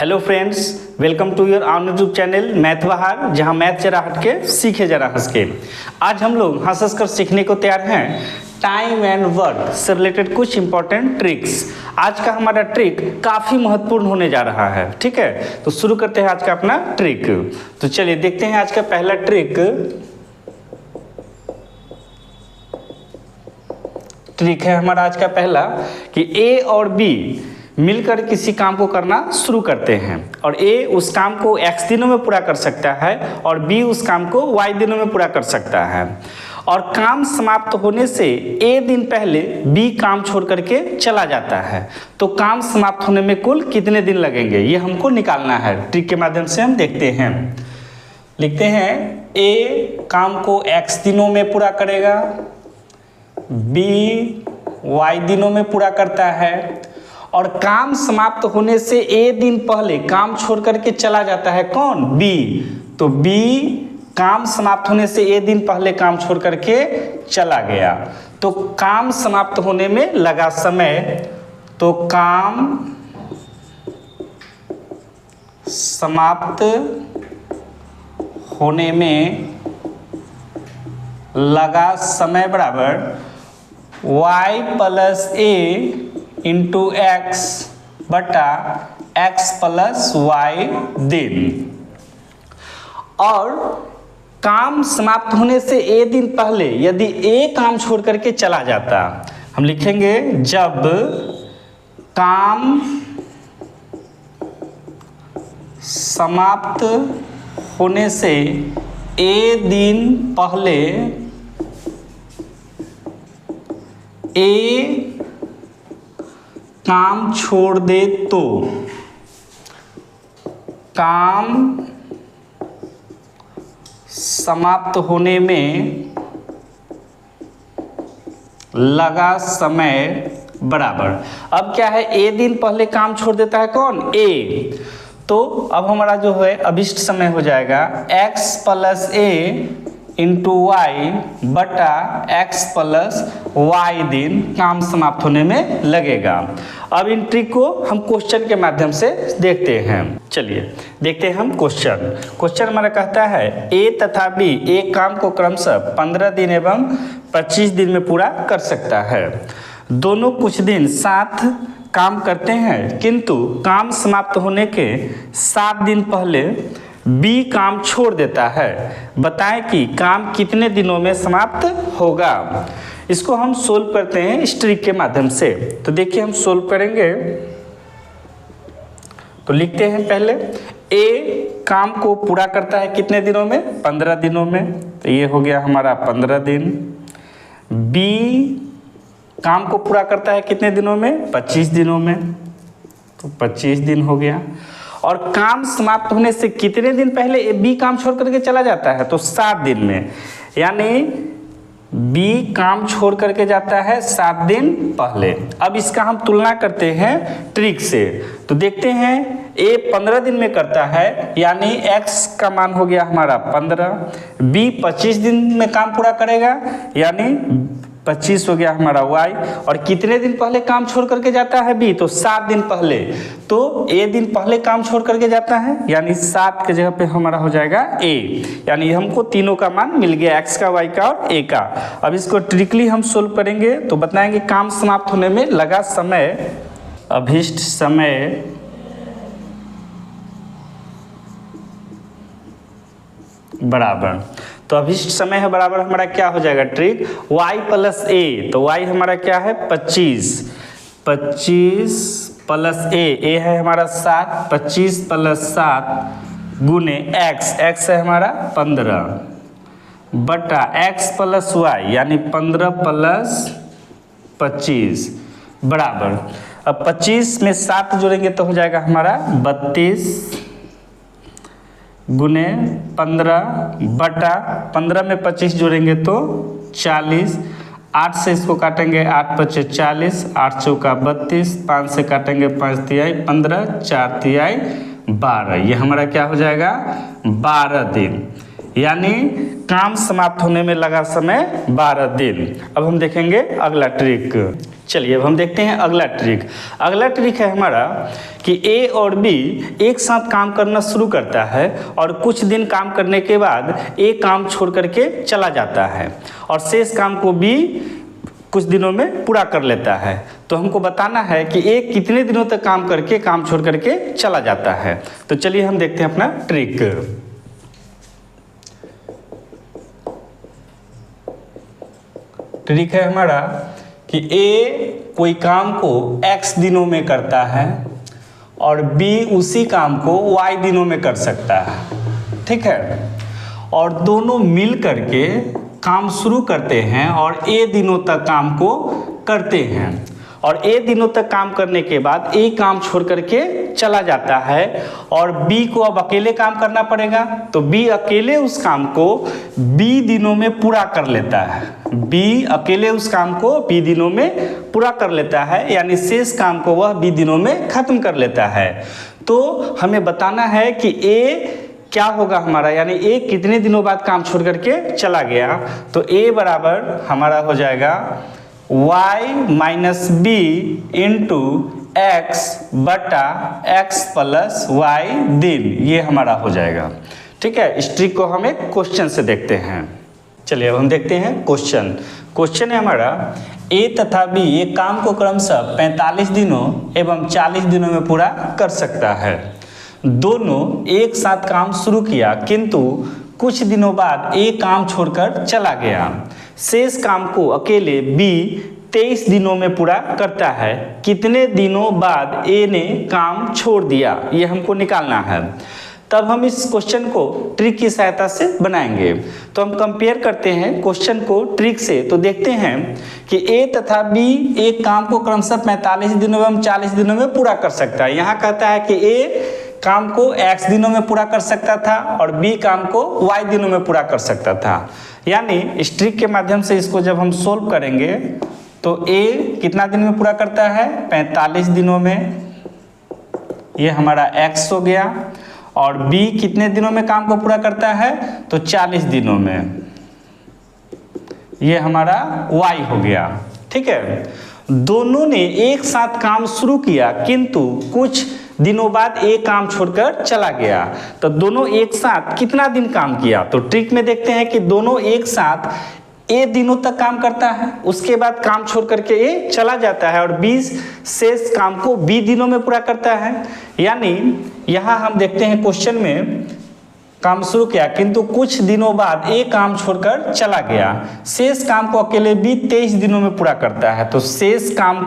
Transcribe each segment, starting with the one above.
Hello friends, welcome to your on YouTube channel math Bahar, जहां math जरा हट के सीखे जरा हंस के। आज हम लोग हंस हंस कर सीखने को तैयार हैं टाइम एंड वर्क से रिलेटेड कुछ इंपॉर्टेंट ट्रिक्स। आज का हमारा ट्रिक काफ़ी महत्वपूर्ण होने जा रहा है, ठीक है। तो शुरू करते हैं आज का अपना ट्रिक। तो चलिए देखते हैं आज का पहला ट्रिक है हमारा आज का पहला कि ए और बी मिलकर किसी काम को करना शुरू करते हैं और ए उस काम को x दिनों में पूरा कर सकता है और बी उस काम को y दिनों में पूरा कर सकता है। और काम समाप्त होने से ए दिन पहले बी काम छोड़ करके चला जाता है। तो काम समाप्त होने में कुल कितने दिन लगेंगे ये हमको निकालना है। ट्रिक के माध्यम से हम देखते हैं। लिखते हैं ए काम को x दिनों में पूरा करेगा, बी y दिनों में पूरा करता है और काम समाप्त होने से ए दिन पहले काम छोड़ करके चला जाता है। कौन? बी। तो बी काम समाप्त होने से ए दिन पहले काम छोड़ करके चला गया। तो काम समाप्त होने में लगा समय, तो काम समाप्त होने में लगा समय बराबर y प्लस ए इंटू एक्स बटा एक्स प्लस वाई दिन। और काम समाप्त होने से ए दिन पहले यदि ए काम छोड़ करके चला जाता, हम लिखेंगे जब काम समाप्त होने से ए दिन पहले ए काम छोड़ दे तो काम समाप्त होने में लगा समय बराबर। अब क्या है, ए दिन पहले काम छोड़ देता है कौन? ए। तो अब हमारा जो है अभिष्ट समय हो जाएगा x प्लस ए इंटू वाई बटा एक्स प्लस वाई दिन काम समाप्त होने में लगेगा। अब इन ट्रिक को हम क्वेश्चन के माध्यम से देखते हैं। चलिए देखते हैं हम क्वेश्चन हमारा कहता है ए तथा बी एक काम को क्रमशः 15 दिन एवं 25 दिन में पूरा कर सकता है। दोनों कुछ दिन साथ काम करते हैं, किंतु काम समाप्त होने के 7 दिन पहले बी काम छोड़ देता है। बताएं कि काम कितने दिनों में समाप्त होगा। इसको हम सोल्व करते हैं इस ट्रिक के माध्यम से। तो देखिए हम सोल्व करेंगे। तो लिखते हैं पहले ए काम को पूरा करता है कितने दिनों में? 15 दिनों में। तो ये हो गया हमारा 15 दिन। बी काम को पूरा करता है कितने दिनों में? 25 दिनों में। तो 25 दिन हो गया। और काम समाप्त होने से कितने दिन पहले बी काम छोड़ करके चला जाता है? तो 7 दिन में। यानी बी काम छोड़ करके जाता है 7 दिन पहले। अब इसका हम तुलना करते हैं ट्रिक से। तो देखते हैं ए 15 दिन में करता है, यानी x का मान हो गया हमारा 15। बी 25 दिन में काम पूरा करेगा, यानी 25 हो गया हमारा y। और कितने दिन पहले काम छोड़ करके जाता है बी? तो 7 दिन पहले। तो ए दिन पहले काम छोड़ करके जाता है, यानी 7 के जगह पे हमारा हो जाएगा ए। यानी हमको तीनों का मान मिल गया, x का, y का और a का। अब इसको ट्रिकली हम सोल्व करेंगे तो बताएंगे काम समाप्त होने में लगा समय, अभिष्ट समय बराबर। तो अभिष्ट समय है बराबर हमारा क्या हो जाएगा ट्रिक? y प्लस ए। तो y हमारा क्या है? 25 प्लस ए है हमारा 7। 25 प्लस 7 गुने x है हमारा 15 बटा x प्लस वाई, यानी 15 प्लस 25 बराबर। अब 25 में 7 जोड़ेंगे तो हो जाएगा हमारा 32 गुने 15 बटा 15 में 25 जोड़ेंगे तो 40। 8 से इसको काटेंगे, 8 पचे 40, 8 चौका 32, 5 से काटेंगे 5 तिहाई 15, 4 तिहाई 12। ये हमारा क्या हो जाएगा? 12 दिन। यानी काम समाप्त होने में लगा समय 12 दिन। अब हम देखेंगे अगला ट्रिक। चलिए अब हम देखते हैं अगला ट्रिक। अगला ट्रिक है हमारा कि ए और बी एक साथ काम करना शुरू करता है और कुछ दिन काम करने के बाद ए काम छोड़ करके चला जाता है और शेष काम को बी कुछ दिनों में पूरा कर लेता है। तो हमको बताना है कि ए कितने दिनों तक काम करके काम छोड़ करके चला जाता है। तो चलिए हम देखते हैं अपना ट्रिक। ट्रिक है हमारा कि ए कोई काम को x दिनों में करता है और b उसी काम को y दिनों में कर सकता है, ठीक है। और दोनों मिल करके काम शुरू करते हैं और a दिनों तक काम को करते हैं और a दिनों तक काम करने के बाद a काम छोड़ करके चला जाता है और b को अब अकेले काम करना पड़ेगा। तो b अकेले उस काम को b दिनों में पूरा कर लेता है। b अकेले उस काम को b दिनों में पूरा कर लेता है, यानी शेष काम को वह b दिनों में खत्म कर लेता है। तो हमें बताना है कि a क्या होगा हमारा, यानी a कितने दिनों बाद काम छोड़ करके चला गया। तो a बराबर हमारा हो जाएगा y minus B into X बटा एक्स प्लस वाई दिन, ये हमारा हो जाएगा, ठीक है। इस ट्रिक को हम एक क्वेश्चन से देखते हैं। चलिए अब हम देखते हैं क्वेश्चन। क्वेश्चन है हमारा ए तथा बी एक काम को क्रमशः 45 दिनों एवं 40 दिनों में पूरा कर सकता है। दोनों एक साथ काम शुरू किया किंतु कुछ दिनों बाद ए काम छोड़कर चला गया। शेष काम को अकेले बी 23 दिनों में पूरा करता है। कितने दिनों बाद ए ने काम छोड़ दिया, ये हमको निकालना है। तब हम इस क्वेश्चन को ट्रिक की सहायता से बनाएंगे। तो हम कंपेयर करते हैं क्वेश्चन को ट्रिक से। तो देखते हैं कि ए तथा बी एक काम को क्रमशः 45 दिनों एवं 40 दिनों में पूरा कर सकता है। यहाँ कहता है कि ए काम को x दिनों में पूरा कर सकता था और b काम को y दिनों में पूरा कर सकता था। यानी इस ट्रिक के माध्यम से इसको जब हम सोल्व करेंगे तो a कितना दिन में पूरा करता है, 45 दिनों में, ये हमारा x हो गया। और b कितने दिनों में काम को पूरा करता है, तो 40 दिनों में, ये हमारा y हो गया, ठीक है। दोनों ने एक साथ काम शुरू किया किंतु कुछ दिनों बाद एक काम छोड़कर चला गया। तो दोनों एक साथ कितना दिन काम किया, तो ट्रिक में देखते हैं कि दोनों एक साथ ए दिनों तक काम करता है, उसके बाद काम छोड़ करके ए चला जाता है और 20 शेष काम को बी दिनों में पूरा करता है। यानी यहाँ हम देखते हैं क्वेश्चन में काम शुरू किया किंतु कुछ दिनों बाद ए काम छोड़कर चला गया। शेष काम को अकेले बी 23 दिनों में पूरा करता है। तो शेष काम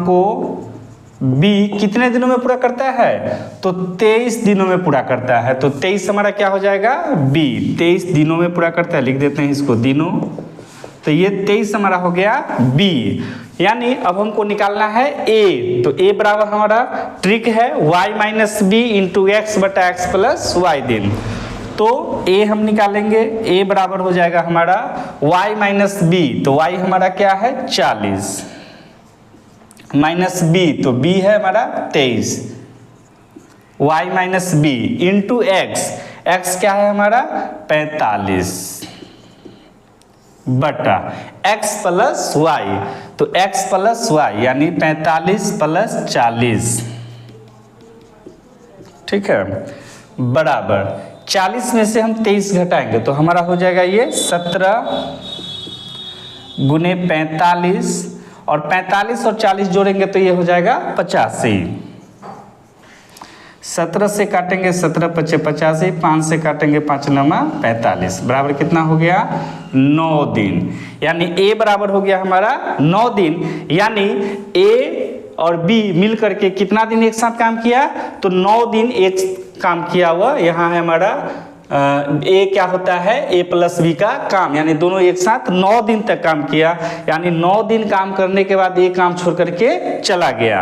को बी कितने दिनों में पूरा करता है, तो 23 दिनों में पूरा करता है। तो 23 हमारा क्या हो जाएगा, बी 23 दिनों में पूरा करता है। लिख देते हैं इसको दिनों। तो ये 23 हमारा हो गया बी। यानी अब हमको निकालना है ए। तो ए बराबर हमारा ट्रिक है y minus B into X बटा एक्स प्लस वाई दिन। तो ए हम निकालेंगे, ए बराबर हो जाएगा हमारा y माइनस बी। तो y हमारा क्या है 40 माइनस बी, तो b है हमारा 23, y minus B into X, X क्या है हमारा 45 बटा x प्लस वाई। तो x प्लस वाई यानी 45 प्लस 40, ठीक है, बराबर 40 में से हम 23 घटाएंगे तो हमारा हो जाएगा ये 17 गुने 45 और 45 और 40 जोड़ेंगे तो ये हो जाएगा 85। 17 से काटेंगे 17 पचे 85, 5 से काटेंगे 5 नमा 45, बराबर कितना हो गया 9 दिन। यानी ए बराबर हो गया हमारा 9 दिन। यानी ए और बी मिल करके कितना दिन एक साथ काम किया, तो 9 दिन एक काम किया हुआ। यहाँ है हमारा ए क्या होता है, ए प्लस बी का काम, यानी दोनों एक साथ 9 दिन तक काम किया। यानी 9 दिन काम करने के बाद ए काम छोड़ करके चला गया।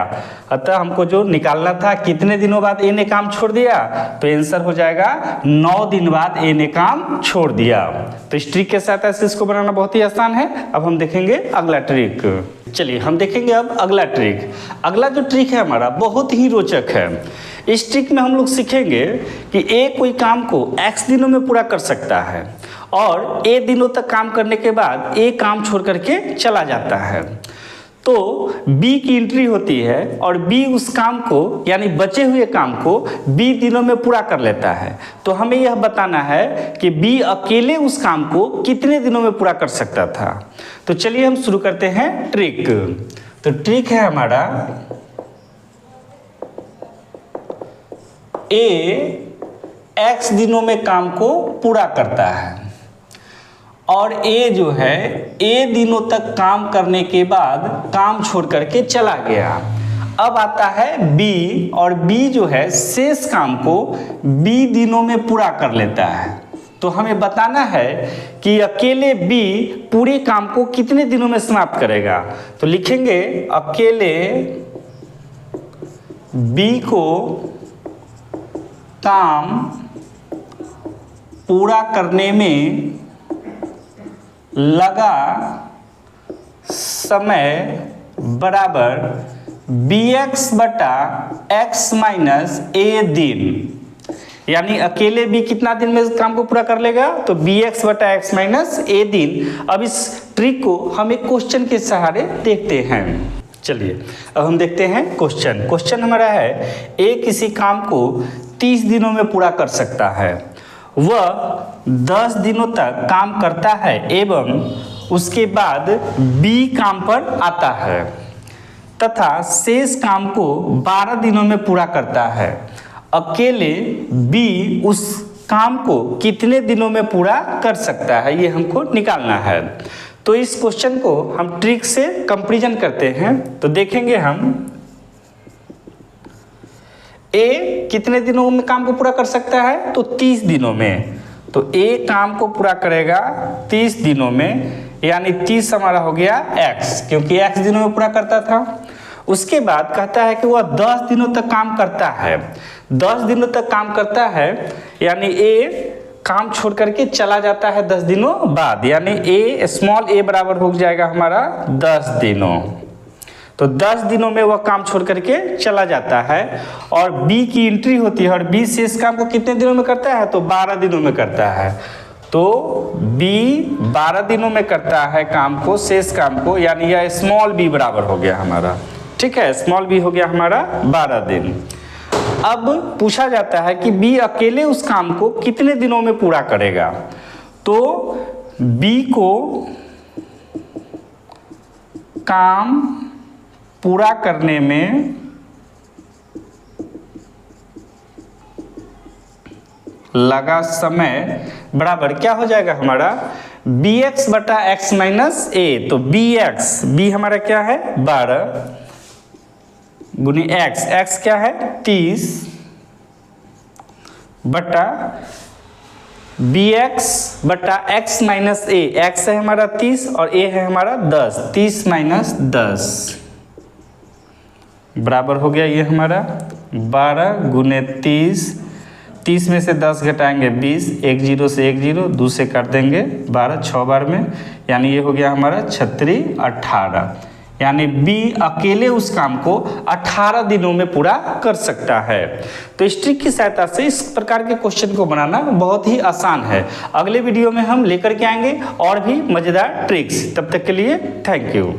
अतः हमको जो निकालना था कितने दिनों बाद ए ने काम छोड़ दिया, तो आंसर हो जाएगा 9 दिन बाद ए ने काम छोड़ दिया। तो इस ट्रिक के साथ ऐसे इसको बनाना बहुत ही आसान है। अब हम देखेंगे अगला ट्रिक। चलिए हम देखेंगे अब अगला ट्रिक। अगला जो ट्रिक है हमारा बहुत ही रोचक है। इस ट्रिक में हम लोग सीखेंगे कि ए कोई काम को x दिनों में पूरा कर सकता है और ए दिनों तक काम करने के बाद ए काम छोड़ करके चला जाता है, तो बी की एंट्री होती है और बी उस काम को यानी बचे हुए काम को बी दिनों में पूरा कर लेता है। तो हमें यह बताना है कि बी अकेले उस काम को कितने दिनों में पूरा कर सकता था। तो चलिए हम शुरू करते हैं ट्रिक। तो ट्रिक है हमारा ए एक्स दिनों में काम को पूरा करता है और ए जो है ए दिनों तक काम करने के बाद काम छोड़ करके चला गया। अब आता है बी और बी जो है शेष काम को बी दिनों में पूरा कर लेता है। तो हमें बताना है कि अकेले बी पूरे काम को कितने दिनों में समाप्त करेगा। तो लिखेंगे अकेले बी को काम पूरा करने में लगा समय बराबर बी एक्स बटा एक्स माइनस ए दिन। यानी अकेले बी कितना दिन में काम को पूरा कर लेगा, तो बी एक्स बटा एक्स माइनस ए दिन। अब इस ट्रिक को हम एक क्वेश्चन के सहारे देखते हैं। चलिए अब हम देखते हैं क्वेश्चन। क्वेश्चन हमारा है ए किसी काम को 30 दिनों में पूरा कर सकता है, वह 10 दिनों तक काम करता है एवं उसके बाद बी काम पर आता है तथा शेष काम को 12 दिनों में पूरा करता है। अकेले बी उस काम को कितने दिनों में पूरा कर सकता है, ये हमको निकालना है। तो इस क्वेश्चन को हम ट्रिक से कंपैरिजन करते हैं। तो देखेंगे हम ए कितने दिनों में काम को पूरा कर सकता है, तो 30 दिनों में। तो ए काम को पूरा करेगा 30 दिनों में, यानी 30 हमारा हो गया x, क्योंकि x दिनों में पूरा करता था। उसके बाद कहता है कि वह 10 दिनों तक काम करता है। 10 दिनों तक काम करता है यानी ए काम छोड़ करके चला जाता है 10 दिनों बाद, यानी ए स्मॉल ए बराबर हो जाएगा हमारा 10 दिनों। तो 10 दिनों में वह काम छोड़ करके चला जाता है और बी की एंट्री होती है और बी शेष काम को कितने दिनों में करता है, तो 12 दिनों में करता है। तो बी 12 दिनों में करता है काम को, शेष काम को, यानी यह स्मॉल बी बराबर हो गया हमारा। ठीक है, स्मॉल बी हो गया हमारा 12 दिन। अब पूछा जाता है कि बी अकेले उस काम को कितने दिनों में पूरा करेगा। तो बी को काम पूरा करने में लगा समय बराबर क्या हो जाएगा हमारा बी एक्स बटा एक्स माइनस ए। तो बी एक्स, बी हमारा क्या है 12 गुनी एक्स, एक्स क्या है 30 बटा बी एक्स बटा एक्स माइनस ए। एक्स है हमारा 30 और ए है हमारा 10, 30 माइनस 10 बराबर हो गया ये हमारा 12 गुने 30। 30 में से 10 घटाएंगे 20, 1 0 से 1 0, 2 से काट देंगे 12, 6 बार में, यानी ये हो गया हमारा 36 18। यानी बी अकेले उस काम को 18 दिनों में पूरा कर सकता है। तो इस ट्रिक की सहायता से इस प्रकार के क्वेश्चन को बनाना बहुत ही आसान है। अगले वीडियो में हम लेकर के आएंगे और भी मज़ेदार ट्रिक्स। तब तक के लिए थैंक यू।